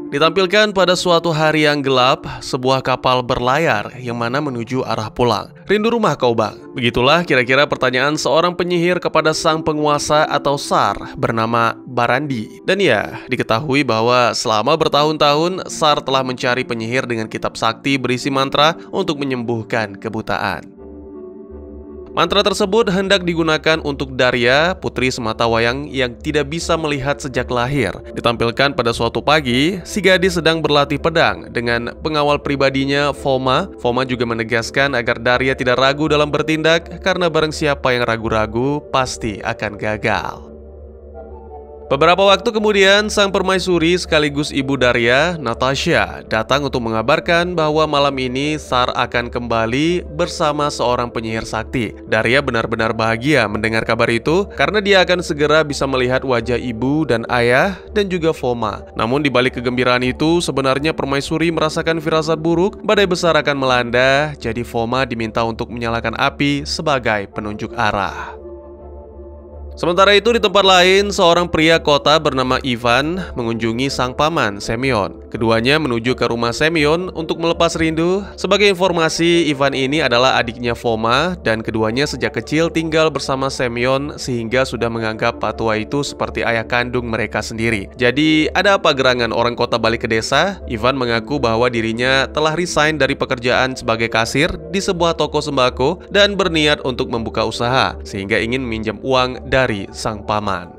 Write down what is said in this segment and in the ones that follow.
Ditampilkan pada suatu hari yang gelap, sebuah kapal berlayar yang mana menuju arah pulang. Rindu rumah kau bang? Begitulah kira-kira pertanyaan seorang penyihir kepada sang penguasa atau Tsar bernama Barandi. Dan ya, diketahui bahwa selama bertahun-tahun Tsar telah mencari penyihir dengan kitab sakti berisi mantra untuk menyembuhkan kebutaan. Mantra tersebut hendak digunakan untuk Daria, putri sematawayang yang tidak bisa melihat sejak lahir. Ditampilkan pada suatu pagi, si gadis sedang berlatih pedang dengan pengawal pribadinya, Foma. Foma juga menegaskan agar Daria tidak ragu dalam bertindak, karena barang siapa yang ragu-ragu pasti akan gagal. Beberapa waktu kemudian, sang permaisuri sekaligus ibu Daria, Natasha, datang untuk mengabarkan bahwa malam ini Tsar akan kembali bersama seorang penyihir sakti. Daria benar-benar bahagia mendengar kabar itu karena dia akan segera bisa melihat wajah ibu dan ayah dan juga Foma. Namun di balik kegembiraan itu, sebenarnya permaisuri merasakan firasat buruk, badai besar akan melanda, jadi Foma diminta untuk menyalakan api sebagai penunjuk arah. Sementara itu di tempat lain, seorang pria kota bernama Ivan mengunjungi sang paman, Semyon. Keduanya menuju ke rumah Semyon untuk melepas rindu. Sebagai informasi, Ivan ini adalah adiknya Foma dan keduanya sejak kecil tinggal bersama Semyon sehingga sudah menganggap patua itu seperti ayah kandung mereka sendiri. Jadi, ada apa gerangan orang kota balik ke desa? Ivan mengaku bahwa dirinya telah resign dari pekerjaan sebagai kasir di sebuah toko sembako dan berniat untuk membuka usaha sehingga ingin meminjam uang dari sang paman.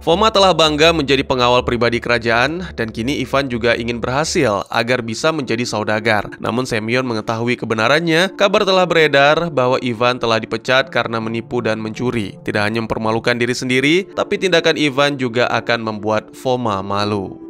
Foma telah bangga menjadi pengawal pribadi kerajaan dan kini Ivan juga ingin berhasil agar bisa menjadi saudagar. Namun Semyon mengetahui kebenarannya, kabar telah beredar bahwa Ivan telah dipecat karena menipu dan mencuri. Tidak hanya mempermalukan diri sendiri, tapi tindakan Ivan juga akan membuat Foma malu.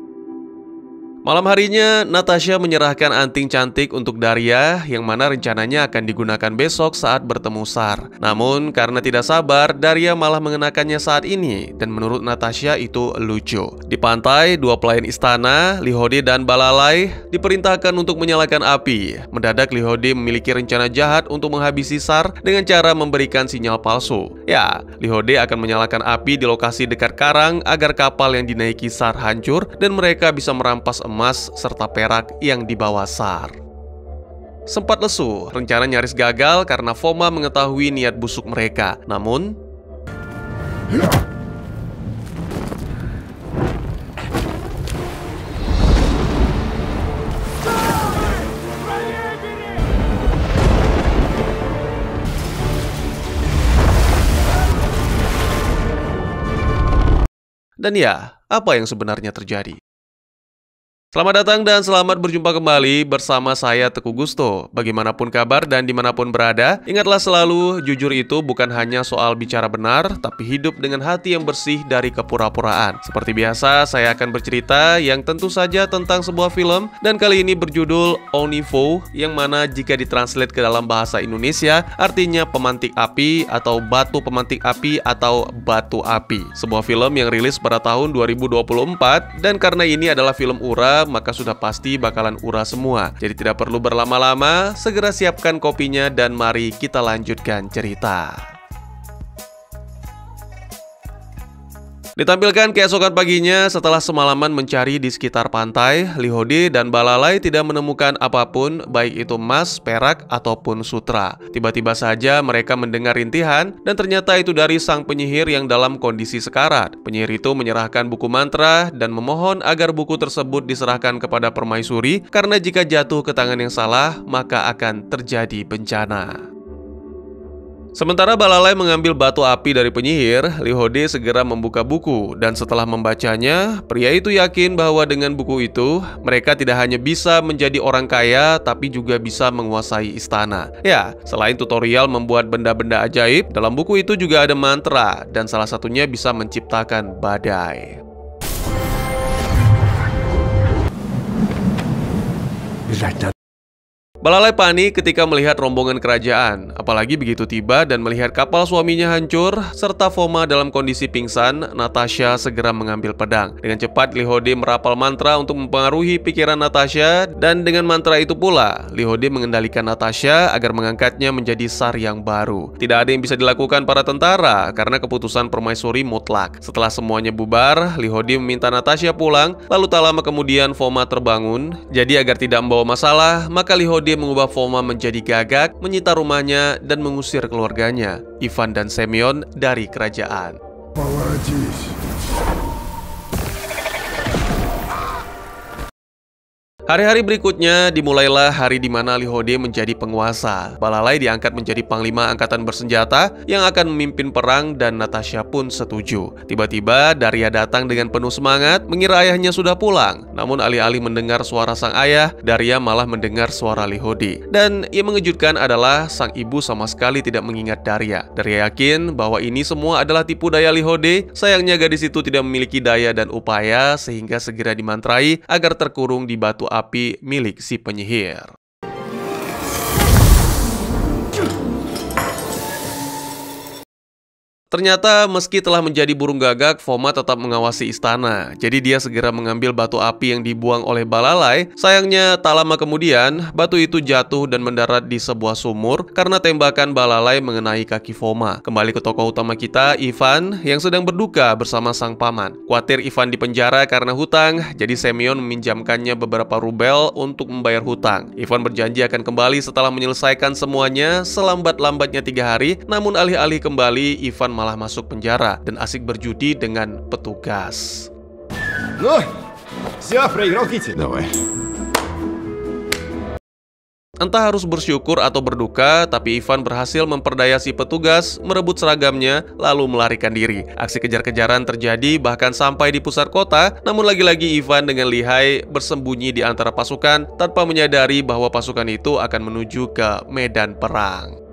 Malam harinya, Natasha menyerahkan anting cantik untuk Daria yang mana rencananya akan digunakan besok saat bertemu Tsar. Namun, karena tidak sabar, Daria malah mengenakannya saat ini dan menurut Natasha itu lucu. Di pantai, dua pelayan istana, Lihode dan Balalai, diperintahkan untuk menyalakan api. Mendadak Lihode memiliki rencana jahat untuk menghabisi Tsar dengan cara memberikan sinyal palsu. Ya, Lihode akan menyalakan api di lokasi dekat karang agar kapal yang dinaiki Tsar hancur dan mereka bisa merampas emas serta perak yang dibawa Tsar. Sempat lesu, rencana nyaris gagal karena Foma mengetahui niat busuk mereka. Namun, dan ya, apa yang sebenarnya terjadi? Selamat datang dan selamat berjumpa kembali bersama saya Teguh Gusto. Bagaimanapun kabar dan dimanapun berada, ingatlah selalu jujur itu bukan hanya soal bicara benar, tapi hidup dengan hati yang bersih dari kepura-puraan. Seperti biasa, saya akan bercerita yang tentu saja tentang sebuah film dan kali ini berjudul Onivo, yang mana jika ditranslate ke dalam bahasa Indonesia artinya pemantik api atau batu pemantik api atau batu api. Sebuah film yang rilis pada tahun 2024 dan karena ini adalah film Ura, maka sudah pasti bakalan Ura semua. Jadi tidak perlu berlama-lama, segera siapkan kopinya dan mari kita lanjutkan cerita. Ditampilkan keesokan paginya setelah semalaman mencari di sekitar pantai, Lihode dan Balalai tidak menemukan apapun, baik itu emas, perak, ataupun sutra. Tiba-tiba saja mereka mendengar rintihan dan ternyata itu dari sang penyihir yang dalam kondisi sekarat. Penyihir itu menyerahkan buku mantra dan memohon agar buku tersebut diserahkan kepada permaisuri karena jika jatuh ke tangan yang salah, maka akan terjadi bencana. Sementara Balalai mengambil batu api dari penyihir, Lihode segera membuka buku dan setelah membacanya, pria itu yakin bahwa dengan buku itu, mereka tidak hanya bisa menjadi orang kaya, tapi juga bisa menguasai istana. Ya, selain tutorial membuat benda-benda ajaib, dalam buku itu juga ada mantra dan salah satunya bisa menciptakan badai. Balalai panik ketika melihat rombongan kerajaan, apalagi begitu tiba dan melihat kapal suaminya hancur, serta Foma dalam kondisi pingsan. Natasha segera mengambil pedang. Dengan cepat, Lee Hode merapal mantra untuk mempengaruhi pikiran Natasha, dan dengan mantra itu pula, Lee Hode mengendalikan Natasha agar mengangkatnya menjadi Tsar yang baru. Tidak ada yang bisa dilakukan para tentara, karena keputusan permaisuri mutlak. Setelah semuanya bubar, Lee Hode meminta Natasha pulang, lalu tak lama kemudian Foma terbangun. Jadi agar tidak membawa masalah, maka Lee Hode mengubah Foma menjadi gagak, menyita rumahnya, dan mengusir keluarganya, Ivan dan Semyon, dari kerajaan. Hari-hari berikutnya dimulailah hari di mana Lee Hode menjadi penguasa. Balalai diangkat menjadi panglima angkatan bersenjata yang akan memimpin perang, dan Natasha pun setuju. Tiba-tiba Daria datang dengan penuh semangat, mengira ayahnya sudah pulang. Namun alih-alih mendengar suara sang ayah, Daria malah mendengar suara Lee Hode. Dan yang mengejutkan adalah sang ibu sama sekali tidak mengingat Daria. Daria yakin bahwa ini semua adalah tipu daya Lee Hode. Sayangnya gadis itu tidak memiliki daya dan upaya, sehingga segera dimantrai agar terkurung di batu api milik si penyihir. Ternyata meski telah menjadi burung gagak, Foma tetap mengawasi istana. Jadi dia segera mengambil batu api yang dibuang oleh Balalai. Sayangnya tak lama kemudian batu itu jatuh dan mendarat di sebuah sumur karena tembakan Balalai mengenai kaki Foma. Kembali ke tokoh utama kita, Ivan, yang sedang berduka bersama sang paman. Khawatir Ivan dipenjara karena hutang, jadi Semyon meminjamkannya beberapa rubel untuk membayar hutang. Ivan berjanji akan kembali setelah menyelesaikan semuanya selambat-lambatnya 3 hari. Namun alih-alih kembali, Ivan malah masuk penjara dan asik berjudi dengan petugas. Entah harus bersyukur atau berduka, tapi Ivan berhasil memperdaya si petugas, merebut seragamnya, lalu melarikan diri. Aksi kejar-kejaran terjadi bahkan sampai di pusat kota, namun lagi-lagi Ivan dengan lihai bersembunyi di antara pasukan tanpa menyadari bahwa pasukan itu akan menuju ke medan perang.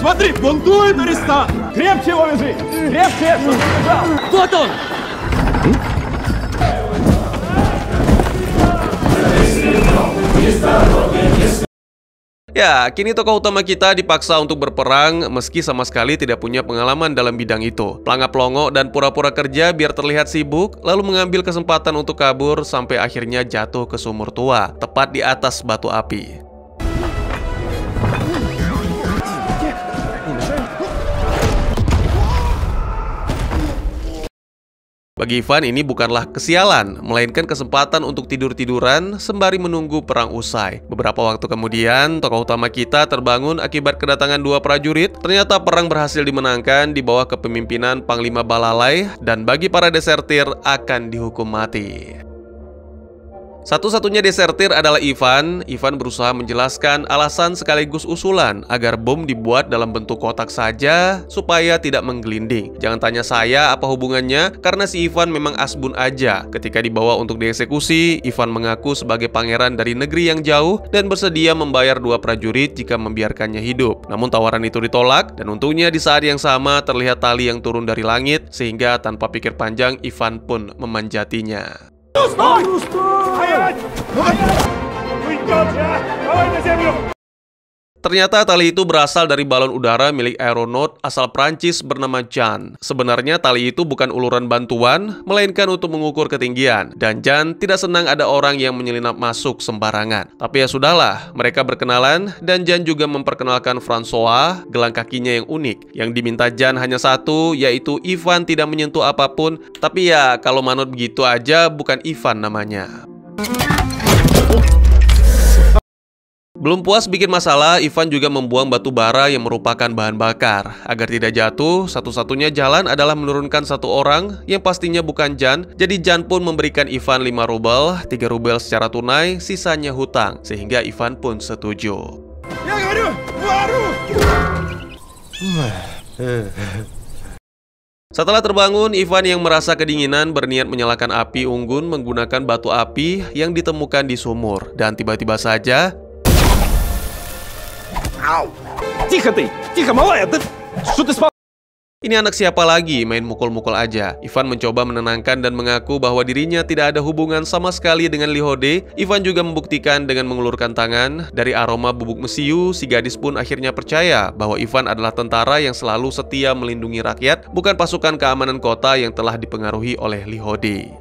Смотри, вон ту это листа! Крепче его вяжи! Крепче! Вот он! Ya, kini tokoh utama kita dipaksa untuk berperang meski sama sekali tidak punya pengalaman dalam bidang itu. Pelangap-pelongo dan pura-pura kerja biar terlihat sibuk, lalu mengambil kesempatan untuk kabur sampai akhirnya jatuh ke sumur tua, tepat di atas batu api. Bagi Ivan ini bukanlah kesialan, melainkan kesempatan untuk tidur-tiduran sembari menunggu perang usai. Beberapa waktu kemudian, tokoh utama kita terbangun akibat kedatangan 2 prajurit. Ternyata perang berhasil dimenangkan di bawah kepemimpinan Panglima Balalai, dan bagi para desertir akan dihukum mati. Satu-satunya desertir adalah Ivan. Ivan berusaha menjelaskan alasan sekaligus usulan agar bom dibuat dalam bentuk kotak saja supaya tidak menggelinding. Jangan tanya saya apa hubungannya, karena si Ivan memang asbun aja. Ketika dibawa untuk dieksekusi, Ivan mengaku sebagai pangeran dari negeri yang jauh dan bersedia membayar 2 prajurit jika membiarkannya hidup. Namun tawaran itu ditolak, dan untungnya di saat yang sama terlihat tali yang turun dari langit, sehingga tanpa pikir panjang Ivan pun memanjatinya. Ternyata tali itu berasal dari balon udara milik aeronaut asal Prancis bernama Jan. Sebenarnya tali itu bukan uluran bantuan, melainkan untuk mengukur ketinggian. Dan Jan tidak senang ada orang yang menyelinap masuk sembarangan. Tapi ya sudahlah, mereka berkenalan, dan Jan juga memperkenalkan François, gelang kakinya yang unik. Yang diminta Jan hanya satu, yaitu Ivan tidak menyentuh apapun. Tapi ya, kalau manut begitu aja, bukan Ivan namanya. Belum puas bikin masalah, Ivan juga membuang batu bara yang merupakan bahan bakar. Agar tidak jatuh, satu-satunya jalan adalah menurunkan 1 orang yang pastinya bukan Jan. Jadi Jan pun memberikan Ivan 5 rubel, 3 rubel secara tunai, sisanya hutang. Sehingga Ivan pun setuju. Setelah terbangun, Ivan yang merasa kedinginan berniat menyalakan api unggun menggunakan batu api yang ditemukan di sumur. Dan tiba-tiba saja... Тихо ты! Тихо, малая! Что ты спал? Ini anak siapa lagi main mukul-mukul aja? Ivan mencoba menenangkan dan mengaku bahwa dirinya tidak ada hubungan sama sekali dengan Lee Hode. Ivan juga membuktikan dengan mengulurkan tangan. Dari aroma bubuk mesiu, si gadis pun akhirnya percaya bahwa Ivan adalah tentara yang selalu setia melindungi rakyat, bukan pasukan keamanan kota yang telah dipengaruhi oleh Lee Hode.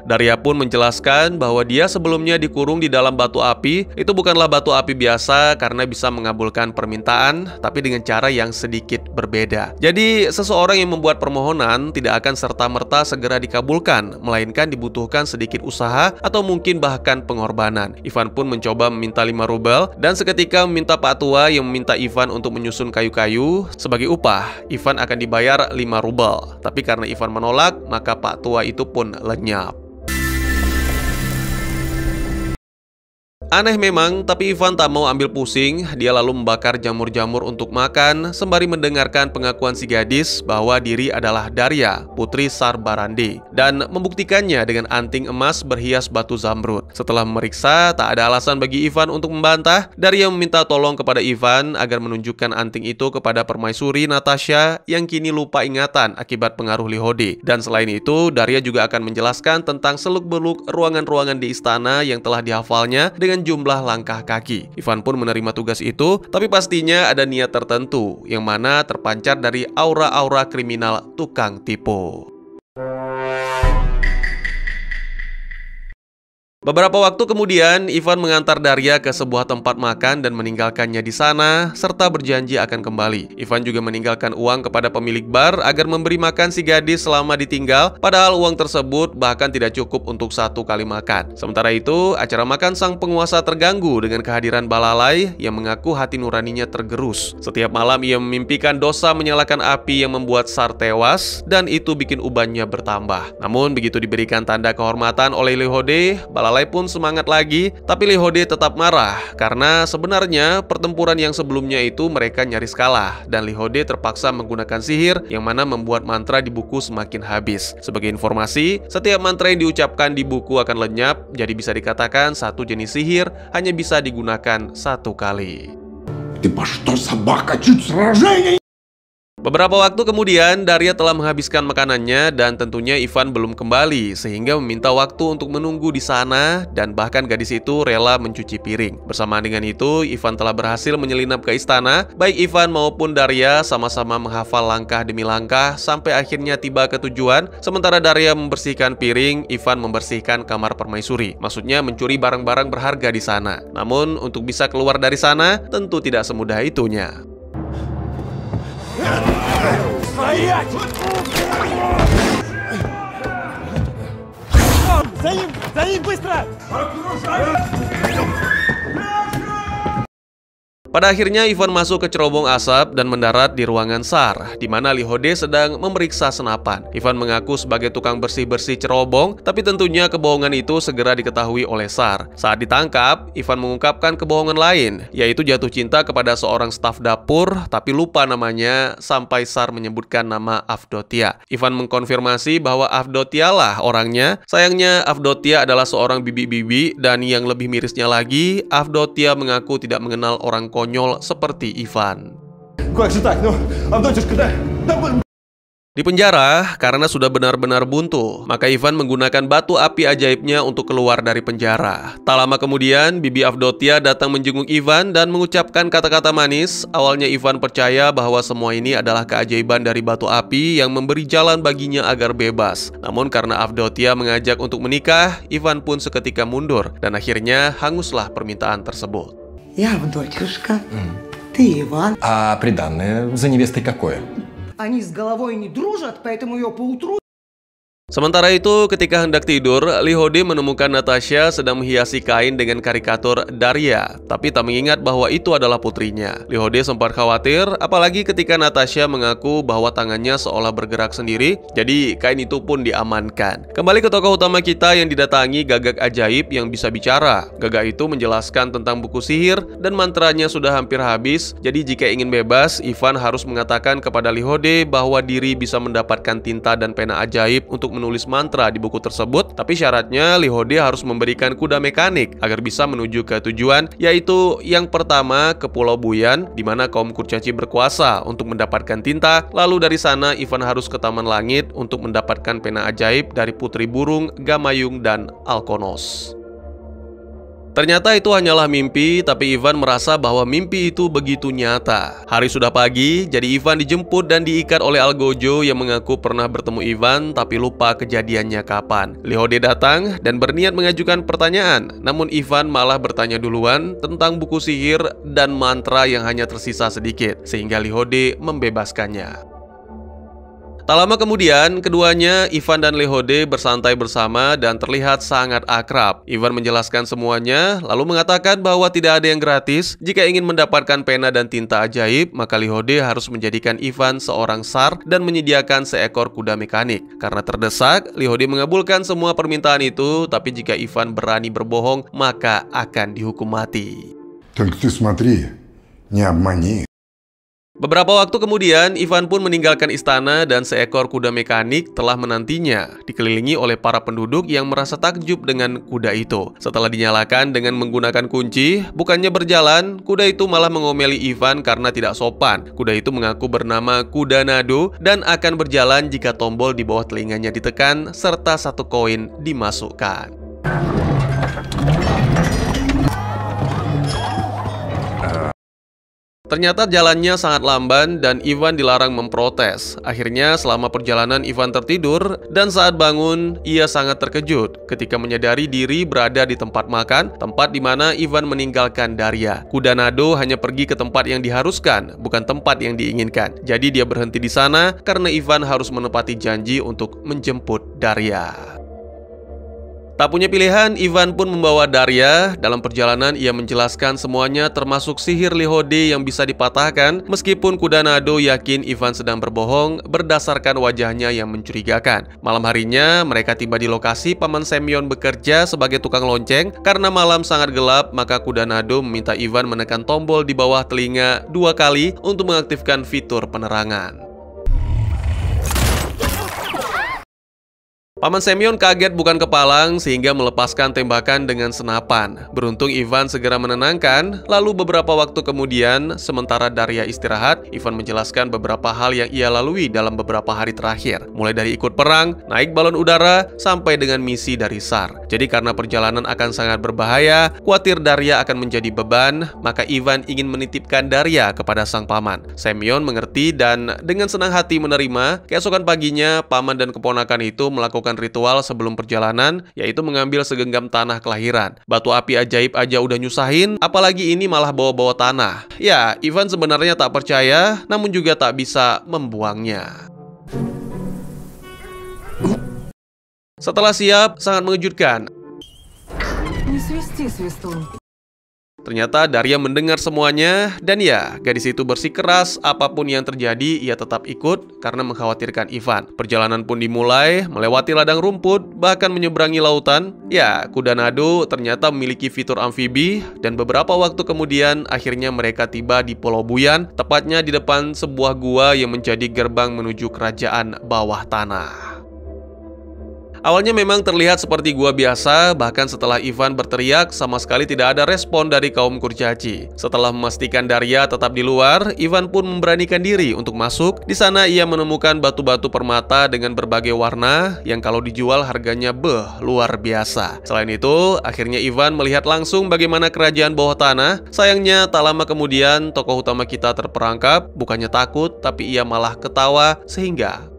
Daria pun menjelaskan bahwa dia sebelumnya dikurung di dalam batu api. Itu bukanlah batu api biasa karena bisa mengabulkan permintaan, tapi dengan cara yang sedikit berbeda. Jadi, seseorang yang membuat permohonan tidak akan serta-merta segera dikabulkan, melainkan dibutuhkan sedikit usaha atau mungkin bahkan pengorbanan. Ivan pun mencoba meminta 5 rubel dan seketika meminta Pak Tua yang meminta Ivan untuk menyusun kayu-kayu. Sebagai upah, Ivan akan dibayar 5 rubel. Tapi karena Ivan menolak, maka Pak Tua itu pun lenyap. Aneh memang, tapi Ivan tak mau ambil pusing. Dia lalu membakar jamur-jamur untuk makan, sembari mendengarkan pengakuan si gadis bahwa diri adalah Daria, putri Tsar Barande, dan membuktikannya dengan anting emas berhias batu zamrud. Setelah memeriksa, tak ada alasan bagi Ivan untuk membantah. Daria meminta tolong kepada Ivan agar menunjukkan anting itu kepada permaisuri Natasha yang kini lupa ingatan akibat pengaruh Lee Hode. Dan selain itu, Daria juga akan menjelaskan tentang seluk-beluk ruangan-ruangan di istana yang telah dihafalnya dengan jumlah langkah kaki. Ivan pun menerima tugas itu, tapi pastinya ada niat tertentu yang mana terpancar dari aura-aura kriminal tukang tipu. Beberapa waktu kemudian, Ivan mengantar Daria ke sebuah tempat makan dan meninggalkannya di sana, serta berjanji akan kembali. Ivan juga meninggalkan uang kepada pemilik bar agar memberi makan si gadis selama ditinggal, padahal uang tersebut bahkan tidak cukup untuk 1 kali makan. Sementara itu, acara makan sang penguasa terganggu dengan kehadiran Balalai yang mengaku hati nuraninya tergerus. Setiap malam ia memimpikan dosa menyalakan api yang membuat Tsar tewas, dan itu bikin ubannya bertambah. Namun, begitu diberikan tanda kehormatan oleh Lee Hode, Balalai pun semangat lagi, tapi Lee Hode tetap marah karena sebenarnya pertempuran yang sebelumnya itu mereka nyaris kalah dan Lee Hode terpaksa menggunakan sihir yang mana membuat mantra di buku semakin habis. Sebagai informasi, setiap mantra yang diucapkan di buku akan lenyap, jadi bisa dikatakan satu jenis sihir hanya bisa digunakan 1 kali. Beberapa waktu kemudian, Daria telah menghabiskan makanannya dan tentunya Ivan belum kembali sehingga meminta waktu untuk menunggu di sana dan bahkan gadis itu rela mencuci piring. Bersamaan dengan itu, Ivan telah berhasil menyelinap ke istana. Baik Ivan maupun Daria sama-sama menghafal langkah demi langkah sampai akhirnya tiba ke tujuan. Sementara Daria membersihkan piring, Ivan membersihkan kamar permaisuri. Maksudnya mencuri barang-barang berharga di sana. Namun untuk bisa keluar dari sana tentu tidak semudah itunya. Стоять! За ним быстро! Pada akhirnya Ivan masuk ke cerobong asap dan mendarat di ruangan Tsar, di mana Lee Hode sedang memeriksa senapan. Ivan mengaku sebagai tukang bersih-bersih cerobong, tapi tentunya kebohongan itu segera diketahui oleh Tsar. Saat ditangkap, Ivan mengungkapkan kebohongan lain, yaitu jatuh cinta kepada seorang staf dapur, tapi lupa namanya sampai Tsar menyebutkan nama Avdotia. Ivan mengkonfirmasi bahwa Avdotia lah orangnya. Sayangnya Avdotia adalah seorang bibi-bibi, dan yang lebih mirisnya lagi, Avdotia mengaku tidak mengenal orang konyol seperti Ivan. Как же так? Ну, Авдотьюшка, да? Di penjara, karena sudah benar-benar buntu, maka Ivan menggunakan batu api ajaibnya untuk keluar dari penjara. Tak lama kemudian, Bibi Avdotia datang menjenguk Ivan dan mengucapkan kata-kata manis. Awalnya Ivan percaya bahwa semua ini adalah keajaiban dari batu api yang memberi jalan baginya agar bebas. Namun karena Avdotia mengajak untuk menikah, Ivan pun seketika mundur dan akhirnya hanguslah permintaan tersebut. Я Авдотьюшка, ты Иван. А приданное за невестой какое? Они с головой не дружат, поэтому ее поутру... Sementara itu, ketika hendak tidur, Lee Hode menemukan Natasha sedang menghiasi kain dengan karikatur Daria, tapi tak mengingat bahwa itu adalah putrinya. Lee Hode sempat khawatir, apalagi ketika Natasha mengaku bahwa tangannya seolah bergerak sendiri, jadi kain itu pun diamankan. Kembali ke tokoh utama kita yang didatangi gagak ajaib yang bisa bicara. Gagak itu menjelaskan tentang buku sihir dan mantranya sudah hampir habis, jadi jika ingin bebas, Ivan harus mengatakan kepada Lee Hode bahwa diri bisa mendapatkan tinta dan pena ajaib untuk menulis mantra di buku tersebut, tapi syaratnya Lihode harus memberikan kuda mekanik agar bisa menuju ke tujuan, yaitu yang pertama ke Pulau Buyan, di mana kaum kurcaci berkuasa untuk mendapatkan tinta. Lalu dari sana Ivan harus ke Taman Langit untuk mendapatkan pena ajaib dari Putri Burung, Gamayung, dan Alkonos. Ternyata itu hanyalah mimpi, tapi Ivan merasa bahwa mimpi itu begitu nyata. Hari sudah pagi, jadi Ivan dijemput dan diikat oleh Algojo yang mengaku pernah bertemu Ivan tapi lupa kejadiannya kapan. Lihode datang dan berniat mengajukan pertanyaan, namun Ivan malah bertanya duluan tentang buku sihir dan mantra yang hanya tersisa sedikit, sehingga Lihode membebaskannya. Tak lama kemudian, keduanya, Ivan dan Lihode, bersantai bersama dan terlihat sangat akrab. Ivan menjelaskan semuanya, lalu mengatakan bahwa tidak ada yang gratis. Jika ingin mendapatkan pena dan tinta ajaib, maka Lihode harus menjadikan Ivan seorang sar dan menyediakan seekor kuda mekanik. Karena terdesak, Lihode mengabulkan semua permintaan itu, tapi jika Ivan berani berbohong, maka akan dihukum mati. Только ты смотри, не обмани. Beberapa waktu kemudian, Ivan pun meninggalkan istana dan seekor kuda mekanik telah menantinya, dikelilingi oleh para penduduk yang merasa takjub dengan kuda itu. Setelah dinyalakan dengan menggunakan kunci, bukannya berjalan, kuda itu malah mengomeli Ivan karena tidak sopan. Kuda itu mengaku bernama Kuda Nado dan akan berjalan jika tombol di bawah telinganya ditekan serta 1 koin dimasukkan. Ternyata jalannya sangat lamban dan Ivan dilarang memprotes. Akhirnya selama perjalanan Ivan tertidur dan saat bangun ia sangat terkejut ketika menyadari diri berada di tempat makan, tempat di mana Ivan meninggalkan Daria. Kuda Nado hanya pergi ke tempat yang diharuskan, bukan tempat yang diinginkan. Jadi dia berhenti di sana karena Ivan harus menepati janji untuk menjemput Daria. Tak punya pilihan, Ivan pun membawa Daria. Dalam perjalanan, ia menjelaskan semuanya termasuk sihir Lihode yang bisa dipatahkan, meskipun Kuda Nado yakin Ivan sedang berbohong berdasarkan wajahnya yang mencurigakan. Malam harinya, mereka tiba di lokasi Paman Semyon bekerja sebagai tukang lonceng. Karena malam sangat gelap, maka Kuda Nado meminta Ivan menekan tombol di bawah telinga 2 kali untuk mengaktifkan fitur penerangan. Paman Semyon kaget bukan kepalang sehingga melepaskan tembakan dengan senapan. Beruntung Ivan segera menenangkan. Lalu beberapa waktu kemudian, sementara Daria istirahat, Ivan menjelaskan beberapa hal yang ia lalui dalam beberapa hari terakhir. Mulai dari ikut perang, naik balon udara, sampai dengan misi dari SAR. Jadi karena perjalanan akan sangat berbahaya, khawatir Daria akan menjadi beban, maka Ivan ingin menitipkan Daria kepada sang paman. Semyon mengerti dan dengan senang hati menerima. Keesokan paginya, paman dan keponakan itu melakukan ritual sebelum perjalanan, yaitu mengambil segenggam tanah kelahiran. Batu api ajaib aja udah nyusahin, apalagi ini malah bawa-bawa tanah. Ya, Ivan sebenarnya tak percaya, namun juga tak bisa membuangnya. Setelah siap, sangat mengejutkan. Не свисти, свистун. Ternyata Daria mendengar semuanya, dan ya, gadis itu bersikeras apapun yang terjadi ia tetap ikut karena mengkhawatirkan Ivan. Perjalanan pun dimulai, melewati ladang rumput, bahkan menyeberangi lautan. Ya, Kuda Nado ternyata memiliki fitur amfibi, dan beberapa waktu kemudian akhirnya mereka tiba di Pulau Buyan, tepatnya di depan sebuah gua yang menjadi gerbang menuju kerajaan bawah tanah. Awalnya memang terlihat seperti gua biasa, bahkan setelah Ivan berteriak, sama sekali tidak ada respon dari kaum kurcaci. Setelah memastikan Daria tetap di luar, Ivan pun memberanikan diri untuk masuk. Di sana ia menemukan batu-batu permata dengan berbagai warna yang kalau dijual harganya luar biasa. Selain itu, akhirnya Ivan melihat langsung bagaimana kerajaan bawah tanah. Sayangnya tak lama kemudian tokoh utama kita terperangkap, bukannya takut, tapi ia malah ketawa sehingga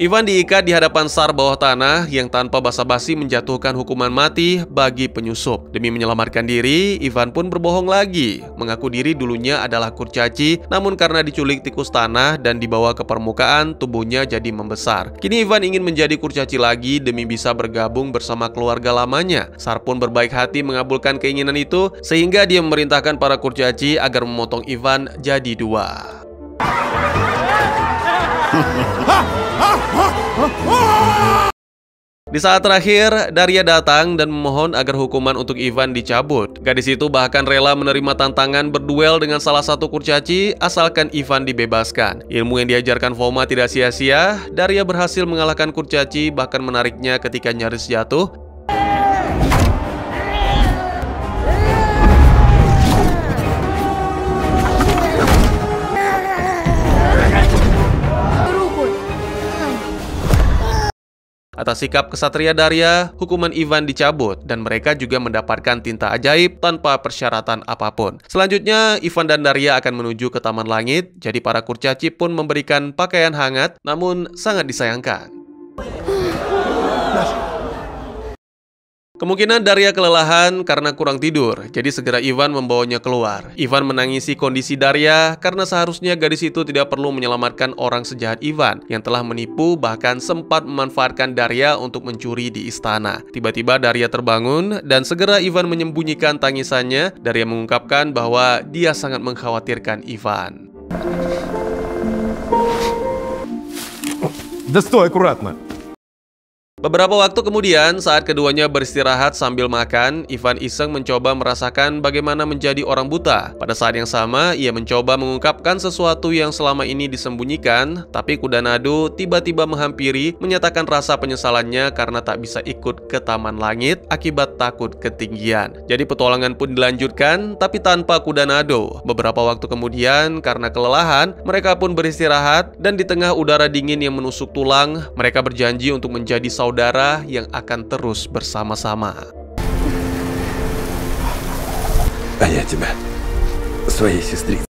Ivan diikat di hadapan SAR bawah tanah yang tanpa basa-basi menjatuhkan hukuman mati bagi penyusup. Demi menyelamatkan diri, Ivan pun berbohong lagi, mengaku diri dulunya adalah kurcaci, namun karena diculik tikus tanah dan dibawa ke permukaan, tubuhnya jadi membesar. Kini Ivan ingin menjadi kurcaci lagi demi bisa bergabung bersama keluarga lamanya. SAR pun berbaik hati mengabulkan keinginan itu, sehingga dia memerintahkan para kurcaci agar memotong Ivan jadi 2. Di saat terakhir, Daria datang dan memohon agar hukuman untuk Ivan dicabut. Gadis itu bahkan rela menerima tantangan berduel dengan salah satu kurcaci asalkan Ivan dibebaskan. Ilmu yang diajarkan Foma tidak sia-sia, Daria berhasil mengalahkan kurcaci bahkan menariknya ketika nyaris jatuh. Atas sikap kesatria Daria, hukuman Ivan dicabut dan mereka juga mendapatkan tinta ajaib tanpa persyaratan apapun. Selanjutnya, Ivan dan Daria akan menuju ke Taman Langit, jadi para kurcaci pun memberikan pakaian hangat, namun sangat disayangkan. Kemungkinan Daria kelelahan karena kurang tidur, jadi segera Ivan membawanya keluar. Ivan menangisi kondisi Daria karena seharusnya gadis itu tidak perlu menyelamatkan orang sejahat Ivan yang telah menipu bahkan sempat memanfaatkan Daria untuk mencuri di istana. Tiba-tiba Daria terbangun dan segera Ivan menyembunyikan tangisannya. Daria mengungkapkan bahwa dia sangat mengkhawatirkan Ivan. Да стой, аккуратно. Beberapa waktu kemudian, saat keduanya beristirahat sambil makan, Ivan iseng mencoba merasakan bagaimana menjadi orang buta. Pada saat yang sama, ia mencoba mengungkapkan sesuatu yang selama ini disembunyikan, tapi kuda Nado tiba-tiba menghampiri, menyatakan rasa penyesalannya karena tak bisa ikut ke Taman Langit akibat takut ketinggian. Jadi petualangan pun dilanjutkan, tapi tanpa kuda Nado. Beberapa waktu kemudian, karena kelelahan, mereka pun beristirahat, dan di tengah udara dingin yang menusuk tulang, mereka berjanji untuk menjadi saudara yang akan terus bersama-sama. А я тебя, своей сестрице.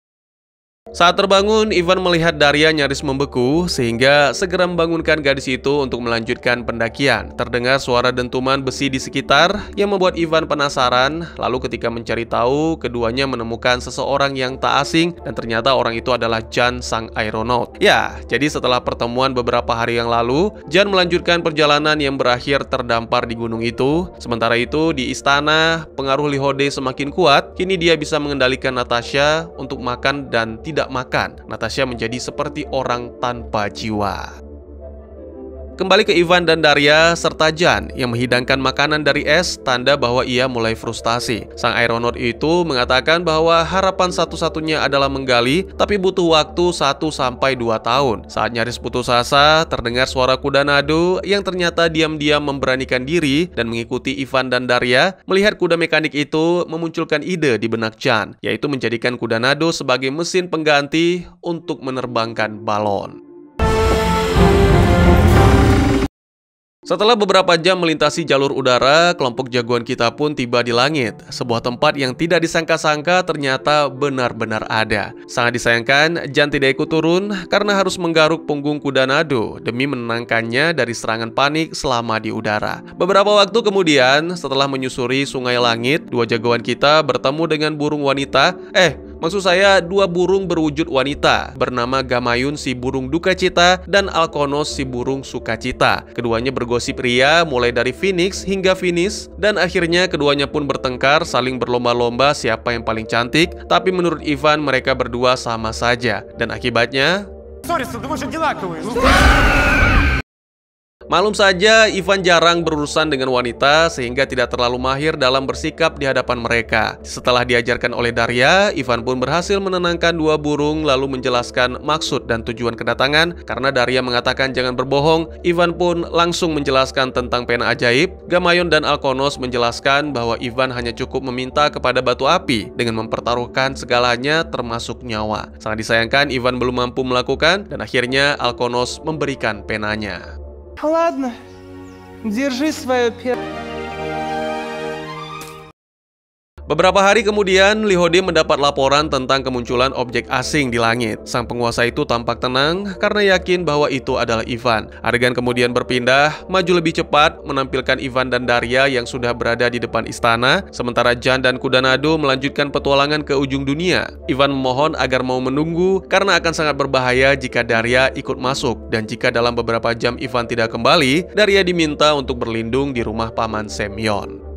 Saat terbangun, Ivan melihat Daria nyaris membeku sehingga segera membangunkan gadis itu untuk melanjutkan pendakian. Terdengar suara dentuman besi di sekitar yang membuat Ivan penasaran. Lalu ketika mencari tahu, keduanya menemukan seseorang yang tak asing dan ternyata orang itu adalah Jan sang aeronaut. Ya, jadi setelah pertemuan beberapa hari yang lalu, Jan melanjutkan perjalanan yang berakhir terdampar di gunung itu. Sementara itu, di istana, pengaruh Lihode semakin kuat. Kini dia bisa mengendalikan Natasha untuk makan dan tidak makan. Natasha menjadi seperti orang tanpa jiwa. Kembali ke Ivan dan Daria serta Jan yang menghidangkan makanan dari es, tanda bahwa ia mulai frustasi. Sang aeronaut itu mengatakan bahwa harapan satu-satunya adalah menggali, tapi butuh waktu 1-2 tahun. Saat nyaris putus asa, terdengar suara kuda Nado yang ternyata diam-diam memberanikan diri dan mengikuti Ivan dan Daria. Melihat kuda mekanik itu memunculkan ide di benak Jan, yaitu menjadikan kuda Nado sebagai mesin pengganti untuk menerbangkan balon. Setelah beberapa jam melintasi jalur udara, kelompok jagoan kita pun tiba di langit. Sebuah tempat yang tidak disangka-sangka ternyata benar-benar ada. Sangat disayangkan, Jan tidak ikut turun karena harus menggaruk punggung kuda Nado demi menenangkannya dari serangan panik selama di udara. Beberapa waktu kemudian, setelah menyusuri sungai langit, dua jagoan kita bertemu dengan burung wanita. Maksud saya, dua burung berwujud wanita bernama Gamayun si burung duka cita dan Alkonos si burung sukacita. Keduanya bergosip ria mulai dari Phoenix hingga finish dan akhirnya keduanya pun bertengkar saling berlomba-lomba siapa yang paling cantik. Tapi menurut Ivan mereka berdua sama saja dan akibatnya maklum saja, Ivan jarang berurusan dengan wanita sehingga tidak terlalu mahir dalam bersikap di hadapan mereka. Setelah diajarkan oleh Daria, Ivan pun berhasil menenangkan dua burung lalu menjelaskan maksud dan tujuan kedatangan. Karena Daria mengatakan jangan berbohong, Ivan pun langsung menjelaskan tentang pena ajaib. Gamayon dan Alkonos menjelaskan bahwa Ivan hanya cukup meminta kepada batu api dengan mempertaruhkan segalanya termasuk nyawa. Sangat disayangkan Ivan belum mampu melakukan dan akhirnya Alkonos memberikan penanya. Ладно, держи свое перо. Beberapa hari kemudian, Lihode mendapat laporan tentang kemunculan objek asing di langit. Sang penguasa itu tampak tenang karena yakin bahwa itu adalah Ivan. Adegan kemudian berpindah, maju lebih cepat, menampilkan Ivan dan Daria yang sudah berada di depan istana, sementara Jan dan kuda Nado melanjutkan petualangan ke ujung dunia. Ivan memohon agar mau menunggu karena akan sangat berbahaya jika Daria ikut masuk, dan jika dalam beberapa jam Ivan tidak kembali, Daria diminta untuk berlindung di rumah paman Semyon.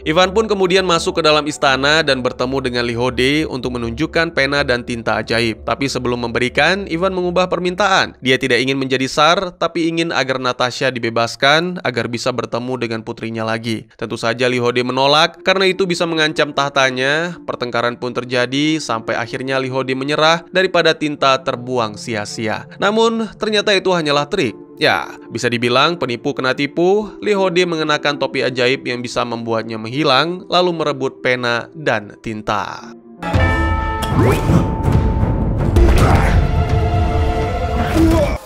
Ivan pun kemudian masuk ke dalam istana dan bertemu dengan Li Hode untuk menunjukkan pena dan tinta ajaib. Tapi sebelum memberikan, Ivan mengubah permintaan. Dia tidak ingin menjadi Tsar, tapi ingin agar Natasha dibebaskan agar bisa bertemu dengan putrinya lagi. Tentu saja Li Hode menolak, karena itu bisa mengancam tahtanya. Pertengkaran pun terjadi, sampai akhirnya Li Hode menyerah daripada tinta terbuang sia-sia. Namun, ternyata itu hanyalah trik. Ya, bisa dibilang penipu kena tipu. Li Hode mengenakan topi ajaib yang bisa membuatnya menghilang, lalu merebut pena dan tinta.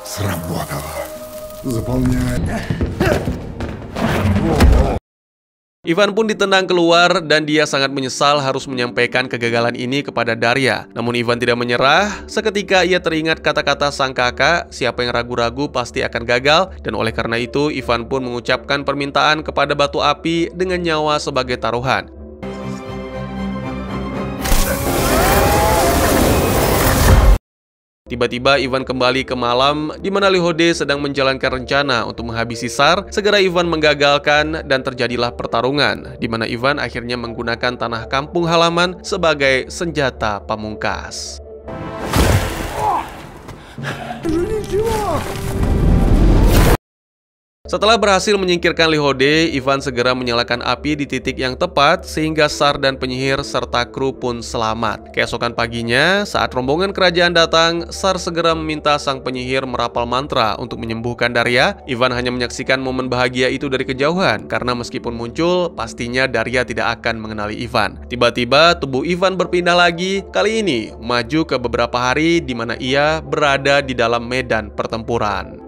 Сработало. Заполняй. Ivan pun ditendang keluar dan dia sangat menyesal harus menyampaikan kegagalan ini kepada Daria. Namun Ivan tidak menyerah. Seketika ia teringat kata-kata sang kakak, siapa yang ragu-ragu pasti akan gagal. Dan oleh karena itu Ivan pun mengucapkan permintaan kepada batu api dengan nyawa sebagai taruhan. Tiba-tiba Ivan kembali ke malam di mana Li Hode sedang menjalankan rencana untuk menghabisi Tsar. Segera Ivan menggagalkan dan terjadilah pertarungan di mana Ivan akhirnya menggunakan tanah kampung halaman sebagai senjata pamungkas. Setelah berhasil menyingkirkan Li Hode, Ivan segera menyalakan api di titik yang tepat sehingga Tsar dan penyihir serta kru pun selamat. Keesokan paginya, saat rombongan kerajaan datang, Tsar segera meminta sang penyihir merapal mantra untuk menyembuhkan Daria. Ivan hanya menyaksikan momen bahagia itu dari kejauhan karena meskipun muncul, pastinya Daria tidak akan mengenali Ivan. Tiba-tiba tubuh Ivan berpindah lagi, kali ini maju ke beberapa hari di mana ia berada di dalam medan pertempuran.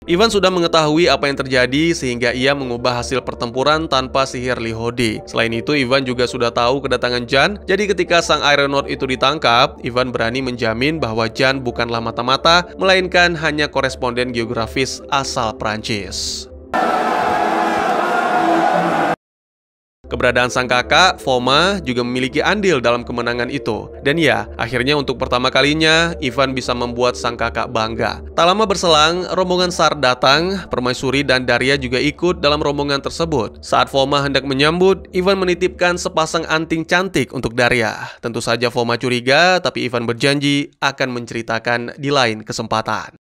Ivan sudah mengetahui apa yang terjadi sehingga ia mengubah hasil pertempuran tanpa sihir Li Hode. Selain itu, Ivan juga sudah tahu kedatangan Jan. Jadi ketika sang Aeronaut itu ditangkap, Ivan berani menjamin bahwa Jan bukanlah mata-mata, melainkan hanya koresponden geografis asal Prancis. Keberadaan sang kakak, Foma, juga memiliki andil dalam kemenangan itu. Dan ya, akhirnya untuk pertama kalinya, Ivan bisa membuat sang kakak bangga. Tak lama berselang, rombongan Tsar datang, Permaisuri dan Daria juga ikut dalam rombongan tersebut. Saat Foma hendak menyambut, Ivan menitipkan sepasang anting cantik untuk Daria. Tentu saja Foma curiga, tapi Ivan berjanji akan menceritakan di lain kesempatan.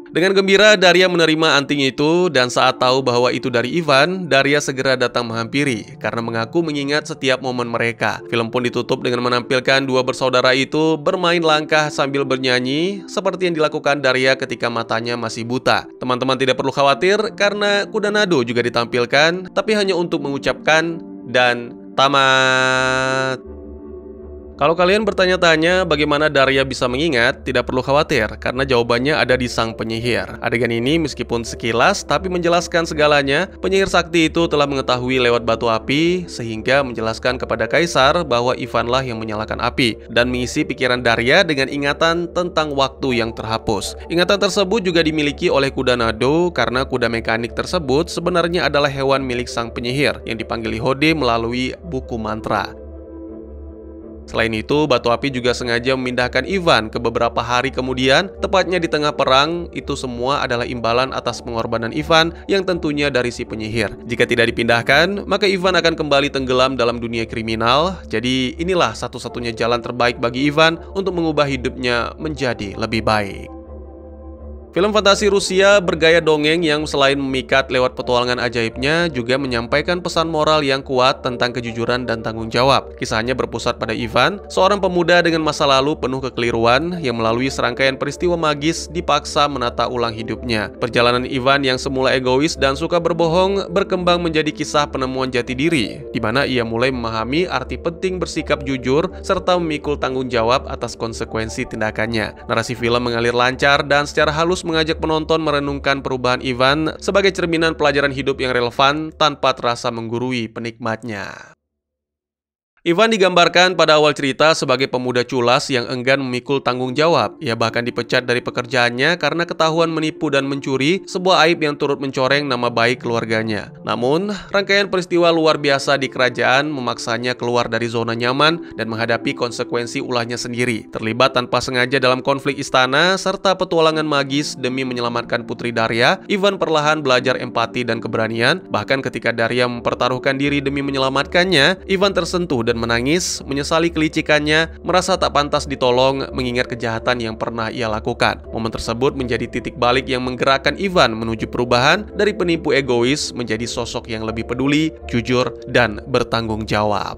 Dengan gembira, Daria menerima anting itu dan saat tahu bahwa itu dari Ivan, Daria segera datang menghampiri karena mengaku mengingat setiap momen mereka. Film pun ditutup dengan menampilkan dua bersaudara itu bermain langkah sambil bernyanyi seperti yang dilakukan Daria ketika matanya masih buta. Teman-teman tidak perlu khawatir karena kuda nado juga ditampilkan, tapi hanya untuk mengucapkan dan tamat. Kalau kalian bertanya-tanya bagaimana Daria bisa mengingat, tidak perlu khawatir karena jawabannya ada di sang penyihir. Adegan ini meskipun sekilas tapi menjelaskan segalanya. Penyihir sakti itu telah mengetahui lewat batu api sehingga menjelaskan kepada Kaisar bahwa Ivanlah yang menyalakan api dan mengisi pikiran Daria dengan ingatan tentang waktu yang terhapus. Ingatan tersebut juga dimiliki oleh kuda nado karena kuda mekanik tersebut sebenarnya adalah hewan milik sang penyihir yang dipanggil Li Hode melalui buku mantra. Selain itu, batu api juga sengaja memindahkan Ivan ke beberapa hari kemudian, tepatnya di tengah perang. Itu semua adalah imbalan atas pengorbanan Ivan yang tentunya dari si penyihir. Jika tidak dipindahkan, maka Ivan akan kembali tenggelam dalam dunia kriminal. Jadi inilah satu-satunya jalan terbaik bagi Ivan untuk mengubah hidupnya menjadi lebih baik. Film fantasi Rusia bergaya dongeng yang selain memikat lewat petualangan ajaibnya, juga menyampaikan pesan moral yang kuat tentang kejujuran dan tanggung jawab. Kisahnya berpusat pada Ivan, seorang pemuda dengan masa lalu penuh kekeliruan yang melalui serangkaian peristiwa magis dipaksa menata ulang hidupnya. Perjalanan Ivan yang semula egois dan suka berbohong berkembang menjadi kisah penemuan jati diri, di mana ia mulai memahami arti penting bersikap jujur serta memikul tanggung jawab atas konsekuensi tindakannya. Narasi film mengalir lancar dan secara halus mengajak penonton merenungkan perubahan Ivan sebagai cerminan pelajaran hidup yang relevan tanpa terasa menggurui penikmatnya. Ivan digambarkan pada awal cerita sebagai pemuda culas yang enggan memikul tanggung jawab. Ia bahkan dipecat dari pekerjaannya karena ketahuan menipu dan mencuri, sebuah aib yang turut mencoreng nama baik keluarganya. Namun, rangkaian peristiwa luar biasa di kerajaan memaksanya keluar dari zona nyaman dan menghadapi konsekuensi ulahnya sendiri. Terlibat tanpa sengaja dalam konflik istana serta petualangan magis demi menyelamatkan Putri Daria, Ivan perlahan belajar empati dan keberanian. Bahkan ketika Daria mempertaruhkan diri demi menyelamatkannya, Ivan tersentuh dan menangis, menyesali kelicikannya, merasa tak pantas ditolong mengingat kejahatan yang pernah ia lakukan. Momen tersebut menjadi titik balik yang menggerakkan Ivan menuju perubahan dari penipu egois menjadi sosok yang lebih peduli, jujur, dan bertanggung jawab.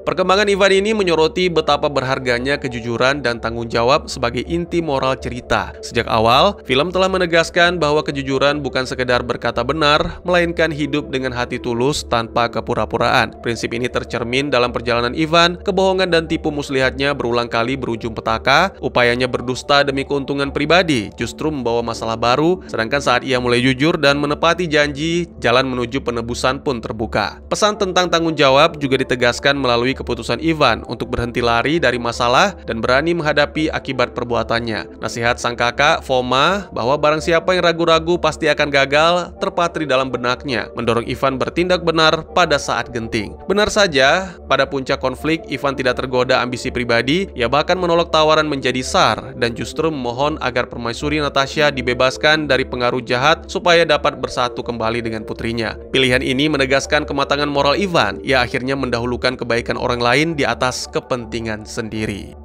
Perkembangan Ivan ini menyoroti betapa berharganya kejujuran dan tanggung jawab sebagai inti moral cerita. Sejak awal, film telah menegaskan bahwa kejujuran bukan sekedar berkata benar, melainkan hidup dengan hati tulus tanpa kepura-puraan. Prinsip ini tercermin dalam perjalanan Ivan. Kebohongan dan tipu muslihatnya berulang kali berujung petaka. Upayanya berdusta demi keuntungan pribadi justru membawa masalah baru, sedangkan saat ia mulai jujur dan menepati janji, jalan menuju penebusan pun terbuka. Pesan tentang tanggung jawab juga ditegaskan melalui keputusan Ivan untuk berhenti lari dari masalah dan berani menghadapi akibat perbuatannya. Nasihat sang kakak, Foma, bahwa barang siapa yang ragu-ragu pasti akan gagal, terpatri dalam benaknya, mendorong Ivan bertindak benar pada saat genting. Benar saja, pada puncak konflik, Ivan tidak tergoda ambisi pribadi, ia bahkan menolak tawaran menjadi Tsar dan justru memohon agar permaisuri Natasha dibebaskan dari pengaruh jahat supaya dapat bersatu kembali dengan putrinya. Pilihan ini menegaskan kematangan moral Ivan. Ia akhirnya mendahulukan kebaikan orang lain di atas kepentingan sendiri.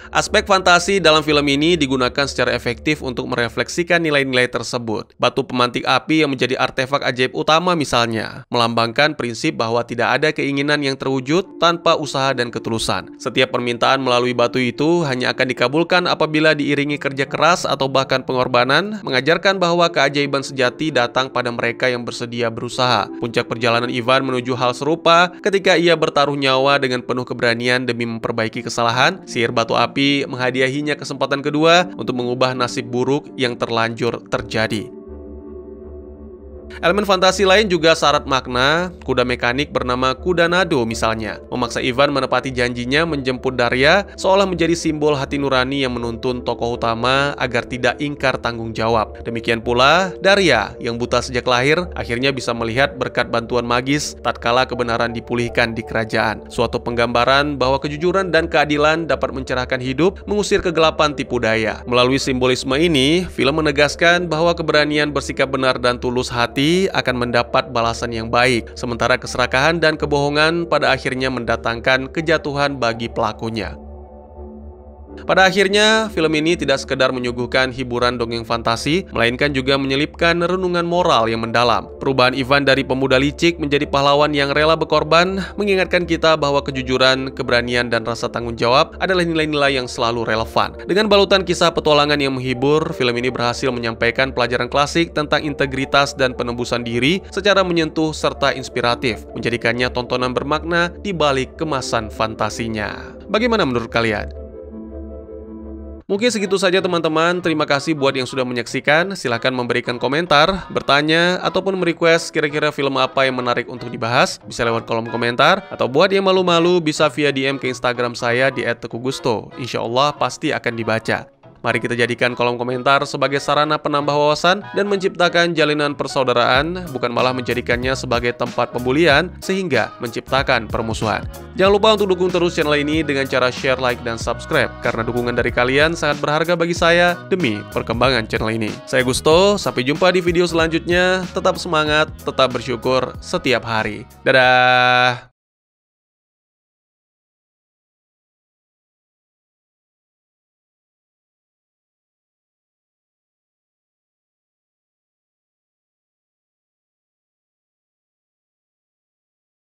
Aspek fantasi dalam film ini digunakan secara efektif untuk merefleksikan nilai-nilai tersebut. Batu pemantik api yang menjadi artefak ajaib utama misalnya, melambangkan prinsip bahwa tidak ada keinginan yang terwujud tanpa usaha dan ketulusan. Setiap permintaan melalui batu itu hanya akan dikabulkan apabila diiringi kerja keras atau bahkan pengorbanan, mengajarkan bahwa keajaiban sejati datang pada mereka yang bersedia berusaha. Puncak perjalanan Ivan menuju hal serupa ketika ia bertaruh nyawa dengan penuh keberanian demi memperbaiki kesalahan. Sihir batu api menghadiahinya kesempatan kedua untuk mengubah nasib buruk yang terlanjur terjadi. Elemen fantasi lain juga syarat makna. Kuda mekanik bernama Kuda Nado misalnya memaksa Ivan menepati janjinya menjemput Daria, seolah menjadi simbol hati nurani yang menuntun tokoh utama agar tidak ingkar tanggung jawab. Demikian pula Daria yang buta sejak lahir akhirnya bisa melihat berkat bantuan magis tatkala kebenaran dipulihkan di kerajaan. Suatu penggambaran bahwa kejujuran dan keadilan dapat mencerahkan hidup, mengusir kegelapan tipu daya. Melalui simbolisme ini, film menegaskan bahwa keberanian bersikap benar dan tulus hati akan mendapat balasan yang baik, sementara keserakahan dan kebohongan pada akhirnya mendatangkan kejatuhan bagi pelakunya. Pada akhirnya, film ini tidak sekedar menyuguhkan hiburan dongeng fantasi, melainkan juga menyelipkan renungan moral yang mendalam. Perubahan Ivan dari pemuda licik menjadi pahlawan yang rela berkorban mengingatkan kita bahwa kejujuran, keberanian, dan rasa tanggung jawab adalah nilai-nilai yang selalu relevan. Dengan balutan kisah petualangan yang menghibur, film ini berhasil menyampaikan pelajaran klasik tentang integritas dan penebusan diri secara menyentuh serta inspiratif, menjadikannya tontonan bermakna di balik kemasan fantasinya. Bagaimana menurut kalian? Mungkin segitu saja teman-teman, terima kasih buat yang sudah menyaksikan. Silahkan memberikan komentar, bertanya, ataupun merequest kira-kira film apa yang menarik untuk dibahas. Bisa lewat kolom komentar, atau buat yang malu-malu bisa via DM ke Instagram saya di @teguhgusto. Insya Allah pasti akan dibaca. Mari kita jadikan kolom komentar sebagai sarana penambah wawasan dan menciptakan jalinan persaudaraan, bukan malah menjadikannya sebagai tempat pembulian sehingga menciptakan permusuhan. Jangan lupa untuk dukung terus channel ini dengan cara share, like, dan subscribe, karena dukungan dari kalian sangat berharga bagi saya demi perkembangan channel ini. Saya Gusto, sampai jumpa di video selanjutnya. Tetap semangat, tetap bersyukur setiap hari. Dadah!